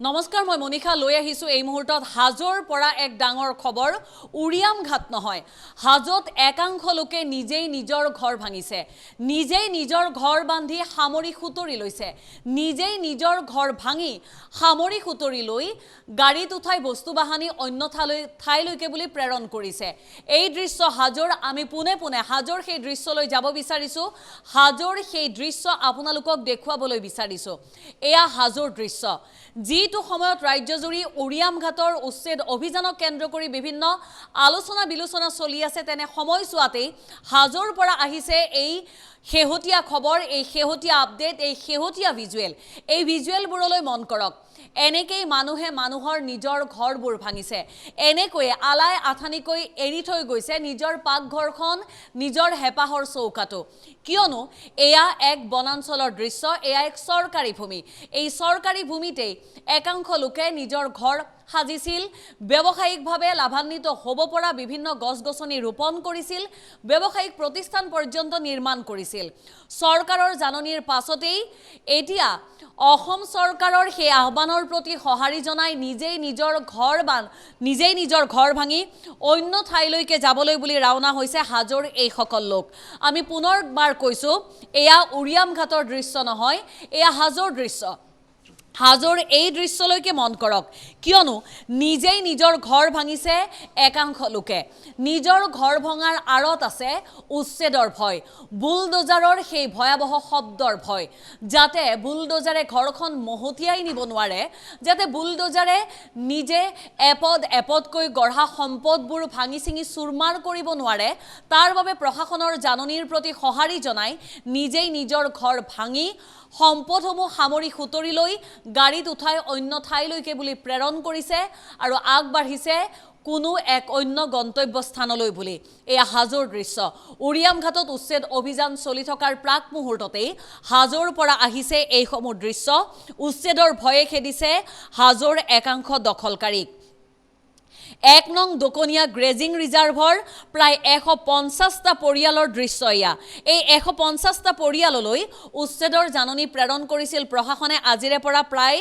নমস্কাৰ মই মনিষা লৈ আহিছো এই মুহূৰ্তত হাজোৰ পৰা এক ডাঙৰ খবৰ উৰিয়াম ঘাট নহয় হাজোত একাংশ লোকে নিজেই নিজৰ ঘৰ ভাঙিছে নিজেই নিজৰ ঘৰ বান্ধি সামৰি খুতৰি লৈছে নিজেই নিজৰ ঘৰ ভাঙি সামৰি খুতৰি লৈ গাড়ীত উঠাই বস্তু বাহানি অন্য ঠাইলৈকে বুলি প্ৰেৰণ কৰিছে এই দৃশ্য হাজোৰ আমি পুনে পুনে হাজোৰ সেই দৃশ্যলৈ যাব বিচাৰিছো হাজোৰ সেই দৃশ্য আপোনালোকক দেখুৱাবলৈ বিচাৰিছো এয়া হাজোৰ দৃশ্য যিটো সময়ত ৰাজ্যজুৰি উৰিয়াম ঘাটৰ উচ্ছেদ অভিযানক কেন্দ্ৰ কৰি বিভিন্ন আলোচনা বিলোচনা চলি আছে তেনে সময়ছোৱাতে হাজোৰ পৰা আহিছে এই শেহতীয়া খবৰ এই শেহতীয়া আপডেট এই শেহতীয়া ভিজুৱেল এই ভিজুৱেলবোৰলৈ মন কৰক এনেকৈ মানুহে মানুহৰ নিজৰ ঘৰবোৰ ভাঙিছে এনেকৈ আলাই আথানিকৈ এৰি থৈ গৈছে নিজৰ পাকঘৰখন নিজৰ হেপাহৰ চৌকাটো কিয়নো এয়া এক বনাঞ্চলৰ দৃশ্য এয়া এক চৰকাৰী ভূমি এই চৰকাৰী ভূমিতেই একাংশ লোকে নিজৰ ঘৰ সাজিছিল ব্যৱসায়িকভাৱে লাভান্বিত হ'ব পৰা বিভিন্ন গছ-গছনি ৰোপণ কৰিছিল ব্যৱসায়িক প্ৰতিষ্ঠান পৰ্যন্ত নিৰ্মাণ কৰিছিল চৰকাৰৰ জাননীৰ পাছতেই এতিয়া অসম চৰকাৰৰ সেই আহ্বানৰ প্ৰতি সঁহাৰি জনাই নিজেই নিজৰ ঘৰ ভাঙি অন্য ঠাইলৈকে যাবলৈ বুলি ৰাওনা হৈছে হাজোৰ এই সকল লোক আমি পুনৰবাৰ কৈছো এয়া উৰিয়াম ঘাটৰ দৃশ্য নহয় এয়া হাজোৰ দৃশ্য হাজোৰ এই দৃশ্যলৈকে মন কৰক কিয়নো নিজেই নিজৰ ঘৰ ভাঙিছে একাংশ লোকে নিজৰ ঘৰ ভঙাৰ আঁৰত আছে উচ্ছেদৰ ভয় বুলডোজাৰৰ সেই ভয়াবহ শব্দৰ ভয় যাতে বুলডোজাৰে ঘৰখন মহতিয়াই নিব নোৱাৰে যাতে বুলডোজাৰে নিজে এপদকৈ গঢ়া সম্পদবোৰ ভাঙি চিঙি চুৰমাৰ কৰিব নোৱাৰে তাৰ বাবে প্ৰশাসনৰ জাননীৰ প্ৰতি সঁহাৰি জনাই নিজেই নিজৰ ঘৰ ভাঙি সম্পদসমূহ সামৰি খুতৰি লৈ গাড়ীত উঠাই অন্য ঠাইলৈকে বুলি প্ৰেৰণ কৰিছে আৰু আগবাঢ়িছে কোনো এক অন্য গন্তব্যস্থানলৈ বুলি এয়া হাজোৰ দৃশ্য উৰিয়াম ঘাটত উচ্ছেদ অভিযান চলি থকাৰ প্ৰাক মুহূৰ্ততেই হাজোৰ পৰা আহিছে এইসমূহ দৃশ্য উচ্ছেদৰ ভয়ে খেদিছে হাজোৰ একাংশ দখলকাৰীক 1 নং দোকনীয়া গ্ৰেজিং ৰিজাৰ্ভৰ প্ৰায় 150টা পৰিয়ালৰ দৃশ্য এয়া এই 150টা পৰিয়াললৈ উচ্ছেদৰ জাননী প্ৰেৰণ কৰিছিল প্ৰশাসনে আজিৰে পৰা প্ৰায়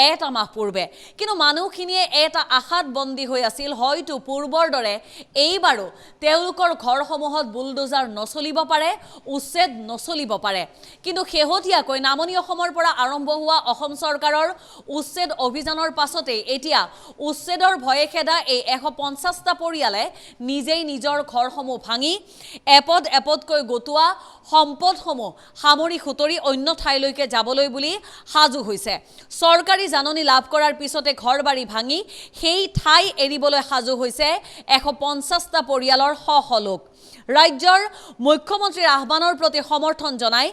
এটা মাহ পূৰ্বে কিন্তু মানুহখিনিয়ে এটা আশাত বন্দী হৈ আছিল হয়তো পূৰ্বৰ দৰে এইবাৰো তেওঁলোকৰ ঘৰসমূহত বুলডোজাৰ নচলিব পাৰে উচ্ছেদ নচলিব পাৰে কিন্তু শেহতীয়াকৈ নামনি অসমৰ পৰা আৰম্ভ হোৱা অসম চৰকাৰৰ উচ্ছেদ অভিযানৰ পাছতে এতিয়া উচ্ছেদৰ ভয়ে খেদা এই 150টা পৰিয়ালে নিজেই নিজৰ ঘৰসমূহ ভাঙি এপদকৈ গোটোৱা সম্পদসমূহ সামৰি খুতৰি অন্য ঠাইলৈকে যাবলৈ বুলি সাজু হৈছে চৰকাৰী জাননী লাভ কৰাৰ পিছতে ঘৰবাৰী ভাঙি সেই ঠাই এৰিবলৈ সাজু হৈছে 150টা পৰিয়ালৰ শ লোক ৰাজ্যৰ মুখ্যমন্ত্ৰীৰ আহ্বানৰ প্ৰতি সমৰ্থন জনাই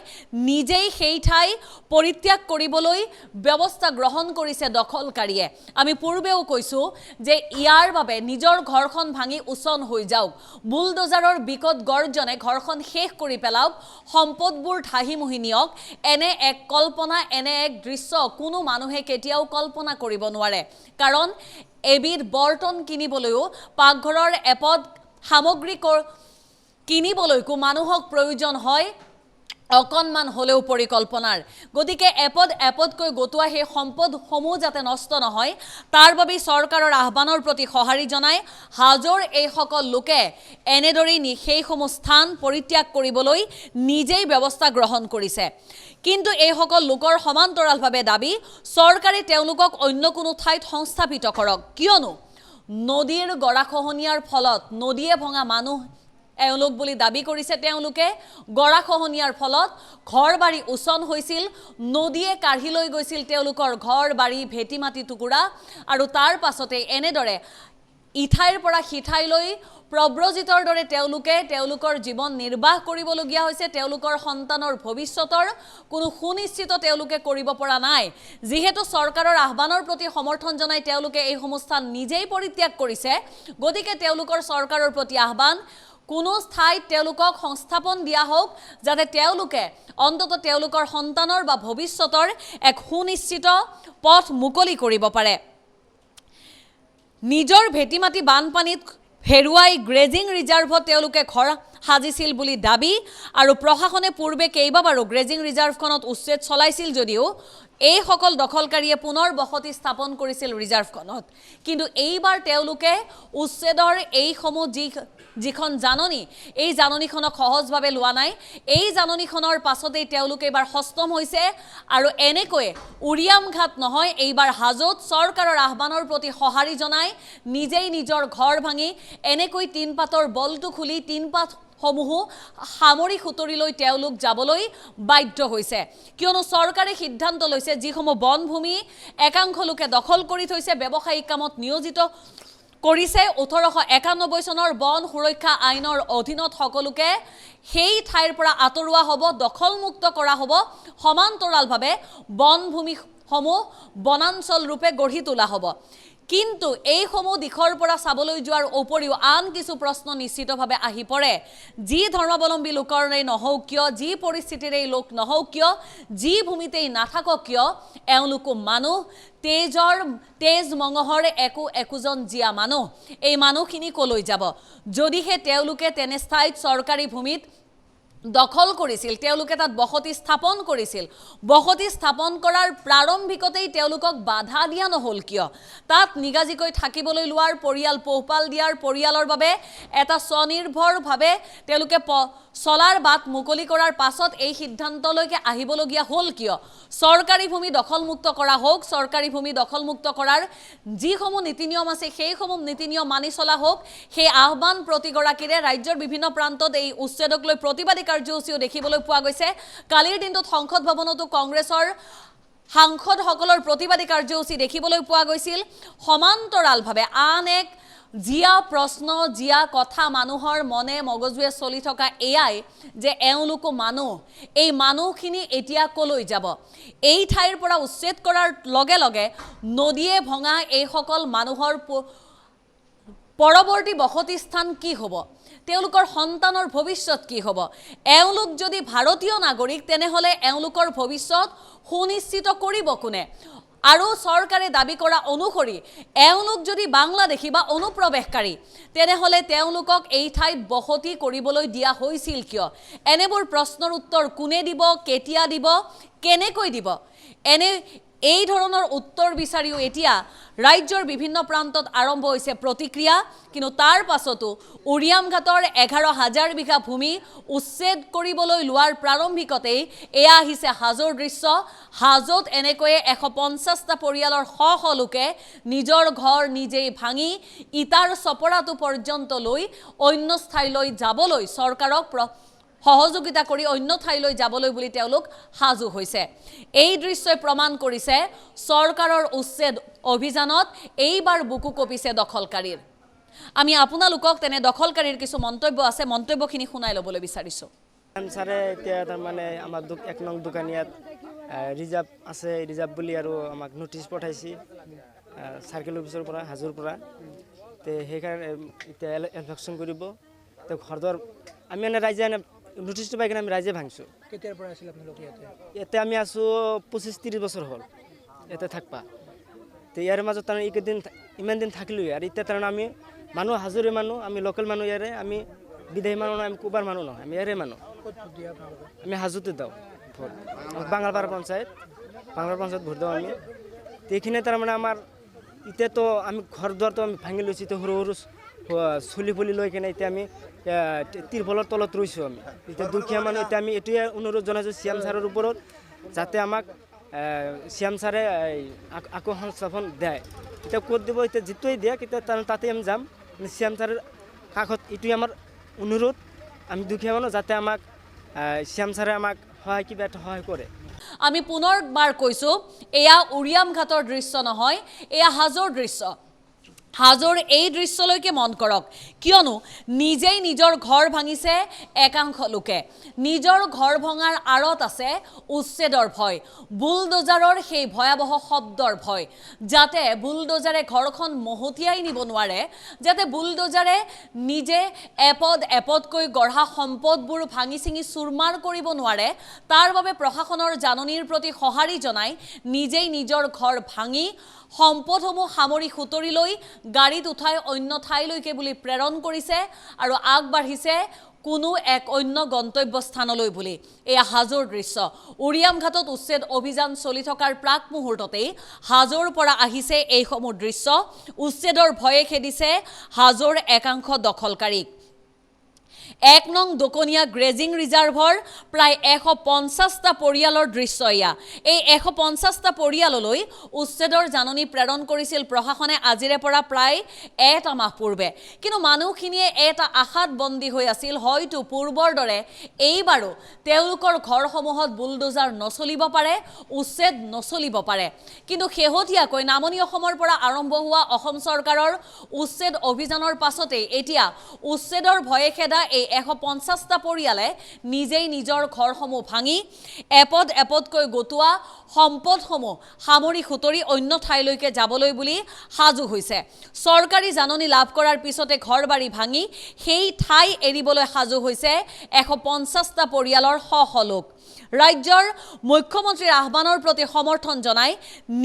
নিজেই সেই ঠাই পৰিত্যাগ কৰিবলৈ ব্যৱস্থা গ্ৰহণ কৰিছে দখলকাৰীয়ে আমি পূৰ্বেও কৈছো যে ইয়াৰ বাবে নিজৰ ঘৰখন ভাঙি উচন হৈ যাওক বুলডোজাৰৰ বিকট গৰ্জনে ঘৰখন শেষ কৰি পেলাওক সম্পদবোৰ ধাহিমুহি নিয়ক এনে এক কল্পনা এনে এক দৃশ্য কোনো মানুহে কেতিয়াও কল্পনা কৰিব নোৱাৰে কাৰণ এবিধ বৰ্তন কিনিবলৈও পাকঘৰৰ এপদ সামগ্ৰী কিনিবলৈকো মানুহক প্ৰয়োজন হয় অকণমান হলেও পৰিকল্পনাৰ গতিকে এপদকৈ গোটোৱা সেই সম্পদসমূহ যাতে নষ্ট নহয় তাৰ বাবে চৰকাৰৰ আহ্বানৰ প্ৰতি সঁহাৰি জনাই হাজোৰ এই সকল লোকে এনেদৰেই সেইসমূহ স্থান পৰিত্যাগ কৰিবলৈ নিজেই ব্যৱস্থা গ্ৰহণ কৰিছে কিন্তু এই সকল লোকৰ সমান্তৰালভাৱে দাবী চৰকাৰে তেওঁলোকক অন্য কোনো ঠাইত সংস্থাপিত কৰক কিয়নো নদীৰ গৰাখহনীয়াৰ ফলত নদীয়ে ভঙা মানুহ এওঁলোক বুলি দাবী কৰিছে তেওঁলোকে গৰাখহনীয়াৰ ফলত ঘৰবাৰী উচন হৈছিল নদীয়ে কাঢ়ি লৈ গৈছিল তেওঁলোকৰ ঘৰবাৰী ভেটি মাটি টুকুৰা আৰু তাৰ পাছতে এনেদৰে ইঠাইৰ পৰা সিঠাইলৈ প্ৰব্ৰজিতৰ দৰে তেওঁলোকৰ জীৱন নিৰ্বাহ কৰিবলগীয়া হৈছে তেওঁলোকৰ সন্তানৰ ভৱিষ্যতৰ কোনো সুনিশ্চিত তেওঁলোকে কৰিব পৰা নাই যিহেতু চৰকাৰৰ আহ্বানৰ প্ৰতি সমৰ্থন জনাই তেওঁলোকে এই স্থান নিজেই পৰিত্যাগ কৰিছে গতিকে তেওঁলোকৰ চৰকাৰৰ প্ৰতি আহ্বান কোনো ঠাইত তেওঁলোকক সংস্থাপন দিয়া হোক যাতে তেওঁলোকে অন্তত তেওঁলোকৰ সন্তানৰ বা ভৱিষ্যতৰ এক সুনিশ্চিত পথ মুকলি কৰিব পাৰে নিজৰ ভেটিমাটি বানপানীত হেৰুৱাই গ্ৰেজিং ৰিজাৰ্ভত তেওঁলোকে ঘৰ সাজিছিল বুলি দাবী আৰু প্ৰশাসনে পূৰ্বে কেইবাবাৰো গ্ৰেজিং ৰিজাৰ্ভখনত উচ্ছেদ চলাইছিল যদিও এই সকল দখলকাৰীয়ে পুনৰ বসতি স্থাপন কৰিছিল ৰিজাৰ্ভখনত কিন্তু এইবাৰ তেওঁলোকে উচ্ছেদৰ এইসমূহ যিখন জাননী এই জাননীখনক সহজভাৱে লোৱা নাই এই জাননীখনৰ পাছতেই তেওঁলোকে এইবাৰ হস্তম হৈছে আৰু এনেকৈ উৰিয়াম ঘাট নহয় এইবাৰ হাজোত চৰকাৰৰ আহ্বানৰ প্ৰতি সঁহাৰি জনাই নিজেই নিজৰ ঘৰ ভাঙি এনেকৈ তিনপাতৰ বলটো খুলি তিনপাত সমূহ সামৰি খুতৰিলৈ তেওঁলোক যাবলৈ বাধ্য হৈছে কিয়নো চৰকাৰে সিদ্ধান্ত লৈছে যিসমূহ বনভূমি একাংশ লোকে দখল কৰি থৈছে ব্যৱসায়িক কামত নিয়োজিত কৰিছে 1891 চনৰ বন সুৰক্ষা আইনৰ অধীনত সকলোকে সেই ঠাইৰ পৰা আঁতৰোৱা হ'ব দখলমুক্ত কৰা হ'ব সমান্তৰালভাৱে বনভূমিসমূহ বনাঞ্চল ৰূপে গঢ়ি তোলা হ'ব কিন্তু এইসমূহ দিশৰ পৰা চাবলৈ যোৱাৰ উপৰিও আন কিছু প্ৰশ্ন নিশ্চিতভাৱে আহি পৰে যি ধৰ্মাৱলম্বী লোকৰেই নহওক কিয় যি পৰিস্থিতিৰেই লোক নহওক কিয় যি ভূমিতেই নাথাকক কিয় এওঁলোকো মানুহ তেজ মঙহৰ একোজন জীয়া মানুহ এই মানুহখিনি কলৈ যাব যদিহে তেওঁলোকে তেনে স্থায়িত চৰকাৰী ভূমিত দখল কৰিছিল তেওঁলোকে তাত বসতি স্থাপন কৰিছিল বসতি স্থাপন কৰাৰ প্ৰাৰম্ভিকতেই তেওঁলোকক বাধা দিয়া নহল কিয় তাত নিগাজিকৈ থাকিবলৈ লোৱাৰ পৰিয়াল পোহপাল দিয়াৰ পৰিয়ালৰ বাবে এটা স্বনিৰ্ভৰভাৱে তেওঁলোকে চলাৰ বাট মুকলি কৰাৰ পাছত এই সিদ্ধান্তলৈকে আহিবলগীয়া হ'ল কিয় চৰকাৰী ভূমি দখলমুক্ত কৰা হোক চৰকাৰী ভূমি দখলমুক্ত কৰাৰ যিসমূহ নীতি নিয়ম আছে সেইসমূহ নীতি নিয়ম মানি চলা হোক সেই আহ্বান প্ৰতিগৰাকীৰে ৰাজ্যৰ বিভিন্ন প্ৰান্তত এই উচ্ছেদক লৈ প্ৰতিবাদী কাৰ্যসূচীও দেখিবলৈ পোৱা গৈছে কালিৰ দিনটোত সংসদ ভৱনতো কংগ্ৰেছৰ সাংসদসকলৰ প্ৰতিবাদী কাৰ্যসূচী দেখিবলৈ পোৱা গৈছিল সমান্তৰালভাৱে আন এক জিয়া প্ৰশ্ন জিয়া কথা মানুহৰ মনে মগজুৱে চলি থকা এয়াই যে এওঁলোকো মানুহ এই মানুহখিনি এতিয়া কলৈ যাব এই ঠাইৰ পৰা উচ্ছেদ কৰাৰ লগে লগে নদীয়ে ভঙা এই সকল মানুহৰ পৰৱৰ্তী বসতি স্থান কি হ'ব তেওঁলোকৰ সন্তানৰ ভৱিষ্যত কি হ'ব এওঁলোক যদি ভাৰতীয় নাগৰিক তেনেহলে এওঁলোকৰ ভৱিষ্যত সুনিশ্চিত কৰিব কোনে আৰু চৰকাৰে দাবী কৰা অনুসৰি এওঁলোক যদি বাংলাদেশী বা অনুপ্ৰৱেশকাৰী তেনেহলে তেওঁলোকক এই ঠাইত বসতি কৰিবলৈ দিয়া হৈছিল কিয় এনেবোৰ প্ৰশ্নৰ উত্তৰ কোনে দিব কেতিয়া দিব কেনেকৈ দিব এই ধৰণৰ উত্তৰ বিচাৰিও এতিয়া ৰাজ্যৰ বিভিন্ন প্ৰান্তত আৰম্ভ হৈছে প্ৰতিক্ৰিয়া কিন্তু তাৰ পাছতো উৰিয়াম ঘাটৰ 11,000 বিঘা ভূমি উচ্ছেদ কৰিবলৈ লোৱাৰ প্ৰাৰম্ভিকতেই এয়া আহিছে হাজোৰ দৃশ্য হাজোত এনেকৈ 150টা পৰিয়ালৰ শ লোকে নিজৰ ঘৰ নিজেই ভাঙি ইটাৰ চপৰাটো পৰ্যন্ত লৈ অন্য ঠাইলৈ যাবলৈ চৰকাৰক সহযোগিতা কৰি অন্য ঠাইলৈ যাবলৈ বুলি তেওঁলোক হাজু হৈছে এই দৃশ্যই প্ৰমাণ কৰিছে চৰকাৰৰ উচ্ছেদ অভিযানত এইবাৰ বুকু কপিছে দখলকাৰীৰ আমি আপোনালোকক তেনে দখলকাৰীৰ কিছু মন্তব্য আছে মন্তব্যখিনি শুনাই ল'বলৈ বিচাৰিছো ছাৰে এতিয়া তাৰমানে আমাৰ এক নং দোকানীয়াত ৰিজাৰ্ভ আছে ৰিজাৰ্ভ বুলি আৰু আমাক নোটিছ পঠাইছি চাৰ্কেল অফিচৰ পৰা হাজোৰ পৰা তে সেইকাৰণে এতিয়া ইনভেকশ্যন কৰিব তে ঘৰদৰ আমি এনে ৰাইজে নোটিছটো পাই কিনে আমি ৰাইজে ভাঙিছোঁ কেতিয়াৰ পৰা আছিল আপোনালোক ইয়াতে আমি আছোঁ 25-30 বছৰ হ'ল ইয়াতে থাকবা তো ইয়াৰ মাজত তাৰমানে এইকেইদিন ইমান দিন থাকিলোঁ আৰু এতিয়া তাৰমানে আমি মানুহ হাজোৰে মানুহ আমি লোকেল মানুহ ইয়াৰে আমি বিদেশী মানুহ নহয় আমি কুবাৰ মানুহ নহয় আমি ইয়াৰে মানুহ আমি হাজোতে দিওঁ ভোট বাঙালপাৰা পঞ্চায়ত ভোট দিওঁ আমি এইখিনি তাৰমানে আমাৰ এতিয়াতো আমি ঘৰ দুৱাৰটো আমি ভাঙি লৈছোঁ এতিয়া সৰু সৰু চুলি পুলি লৈ কিনে এতিয়া আমি তিৰপলৰ তলত ৰৈছোঁ আমি এতিয়া দুখীয়া মানুহ এতিয়া আমি এইটোৱে অনুৰোধ জনাইছোঁ চিএম ছাৰৰ ওপৰত যাতে আমাক চিএম ছাৰে আকৌ সংস্থাপন দিয়ে এতিয়া ক'ত দিব এতিয়া যিটোৱে দিয়ে তেতিয়া তাতে আমি যাম চিএম ছাৰৰ কাষত এইটোৱে আমাৰ অনুৰোধ আমি দুখীয়া মানুহ যাতে আমাক চিএম ছাৰে আমাক কিবা এটা সহায় কৰে আমি পুনৰবাৰ কৈছোঁ এয়া উৰিয়াম ঘাটৰ দৃশ্য নহয় এয়া হাজোৰ দৃশ্য হাজোৰ এই দৃশ্যলৈকে মন কৰক কিয়নো নিজেই নিজৰ ঘৰ ভাঙিছে একাংশ লোকে নিজৰ ঘৰ ভঙাৰ আঁৰত আছে উচ্ছেদৰ ভয় বুলডোজাৰৰ সেই ভয়াৱহ শব্দৰ ভয় যাতে বুলডোজাৰে ঘৰখন মহতিয়াই নিব নোৱাৰে যাতে বুলডোজাৰে নিজে এপদকৈ গঢ়া সম্পদবোৰ ভাঙি চিঙি চুৰমাৰ কৰিব নোৱাৰে তাৰ বাবে প্ৰশাসনৰ জাননীৰ প্ৰতি সঁহাৰি জনাই নিজেই নিজৰ ঘৰ ভাঙি সম্পদসমূহ সামৰি খুতৰি লৈ গাড়ীত উঠাই অন্য ঠাইলৈকে বুলি প্ৰেৰণ কৰিছে আৰু আগবাঢ়িছে কোনো এক অন্য গন্তব্যস্থানলৈ বুলি। এয়া হাজোৰ দৃশ্য। উৰিয়াম ঘাটত উচ্ছেদ অভিযান চলি থকাৰ প্ৰাক মুহূৰ্ততেই হাজোৰ পৰা আহিছে এইসমূহ দৃশ্য। উচ্ছেদৰ ভয়ে খেদিছে হাজোৰ একাংশ দখলকাৰীক। 1 নং দোকনীয়া গ্ৰেজিং ৰিজাৰ্ভৰ প্ৰায় 150টা পৰিয়ালৰ দৃশ্য এয়া। এই 150টা পৰিয়াললৈ উচ্ছেদৰ জাননী প্ৰেৰণ কৰিছিল প্ৰশাসনে আজিৰে পৰা প্ৰায় এটা মাহ পূৰ্বে। কিন্তু মানুহখিনিয়ে এটা আশাত বন্দী হৈ আছিল, হয়তো পূৰ্বৰ দৰে এইবাৰো তেওঁলোকৰ ঘৰসমূহত বুলডোজাৰ নচলিব পাৰে, উচ্ছেদ নচলিব পাৰে। কিন্তু শেহতীয়াকৈ নামনি অসমৰ পৰা আৰম্ভ হোৱা অসম চৰকাৰৰ উচ্ছেদ অভিযানৰ পাছতেই এতিয়া উচ্ছেদৰ ভয়ে খেদা এই 150টা পৰিয়ালে নিজেই নিজৰ ঘৰসমূহ ভাঙি এপদ এপদকৈ গোটোৱা সম্পদসমূহ সামৰি সুতৰি অন্য ঠাইলৈকে যাবলৈ বুলি সাজু হৈছে। চৰকাৰী জাননী লাভ কৰাৰ পিছতে ঘৰ বাৰী ভাঙি সেই ঠাই এৰিবলৈ সাজু হৈছে 150টা পৰিয়ালৰ শ শ লোক। ৰাজ্যৰ মুখ্যমন্ত্ৰীৰ আহ্বানৰ প্ৰতি সমৰ্থন জনাই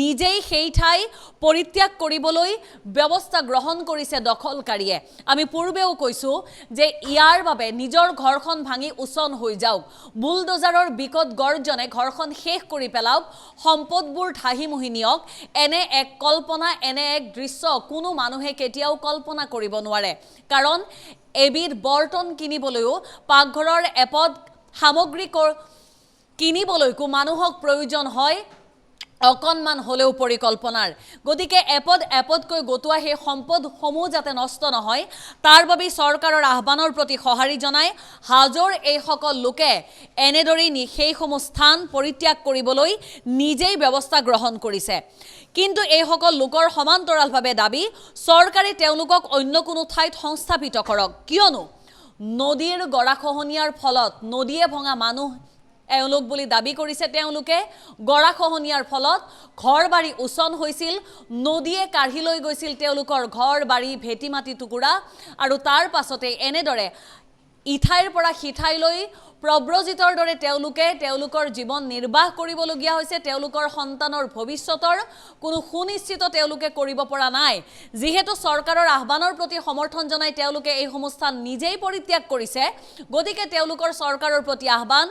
নিজেই সেই ঠাই পৰিত্যাগ কৰিবলৈ ব্যৱস্থা গ্ৰহণ কৰিছে দখলকাৰীয়ে। আমি পূৰ্বেও কৈছোঁ যে ইয়াৰ বাবে নিজৰ ঘৰখন ভাঙি উচন হৈ যাওক, বুলডোজাৰৰ বিকট গৰ্জনে ঘৰখন শেষ কৰি পেলাওক, সম্পদবোৰ ধাহিমুহি নিয়ক। এনে এক কল্পনা, এনে এক দৃশ্য কোনো মানুহে কেতিয়াও কল্পনা কৰিব নোৱাৰে। কাৰণ এবিধ বৰ্তন কিনিবলৈও, পাকঘৰৰ এপদ সামগ্ৰী কিনিবলৈকো মানুহক প্ৰয়োজন হয় অকণমান হ'লেও পৰিকল্পনাৰ। গতিকে এপদ এপদকৈ গোটোৱা সেই সম্পদসমূহ যাতে নষ্ট নহয়, তাৰ বাবে চৰকাৰৰ আহ্বানৰ প্ৰতি সঁহাৰি জনাই হাজোৰ এইসকল লোকে এনেদৰেই সেইসমূহ স্থান পৰিত্যাগ কৰিবলৈ নিজেই ব্যৱস্থা গ্ৰহণ কৰিছে। কিন্তু এইসকল লোকৰ সমান্তৰালভাৱে দাবী, চৰকাৰে তেওঁলোকক অন্য কোনো ঠাইত সংস্থাপিত কৰক। কিয়নো নদীৰ গৰাখহনীয়াৰ ফলত নদীয়ে ভঙা মানুহ এওঁলোক বুলি দাবী কৰিছে তেওঁলোকে। গৰাখহনীয়াৰ ফলত ঘৰ বাৰী উচন হৈছিল, নদীয়ে কাঢ়ি লৈ গৈছিল তেওঁলোকৰ ঘৰ বাৰী, ভেটি মাটি টুকুৰা, আৰু তাৰ পাছতে এনেদৰে ইঠাইৰ পৰা সিঠাইলৈ প্ৰব্ৰজিতৰ দৰে তেওঁলোকে তেওঁলোকৰ জীৱন নিৰ্বাহ কৰিবলগীয়া হৈছে। তেওঁলোকৰ সন্তানৰ ভৱিষ্যতৰ কোনো সুনিশ্চিত তেওঁলোকে কৰিব পৰা নাই। যিহেতু চৰকাৰৰ আহ্বানৰ প্ৰতি সমৰ্থন জনাই তেওঁলোকে এইসমূহ স্থান নিজেই পৰিত্যাগ কৰিছে, গতিকে তেওঁলোকৰ চৰকাৰৰ প্ৰতি আহ্বান,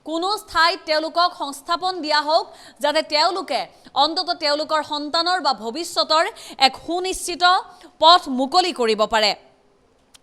কোনো ঠাইত তেওঁলোকক সংস্থাপন দিয়া হওক, যাতে তেওঁলোকে অন্ততঃ তেওঁলোকৰ সন্তানৰ বা ভৱিষ্যতৰ এক সুনিশ্চিত পথ মুকলি কৰিব পাৰে।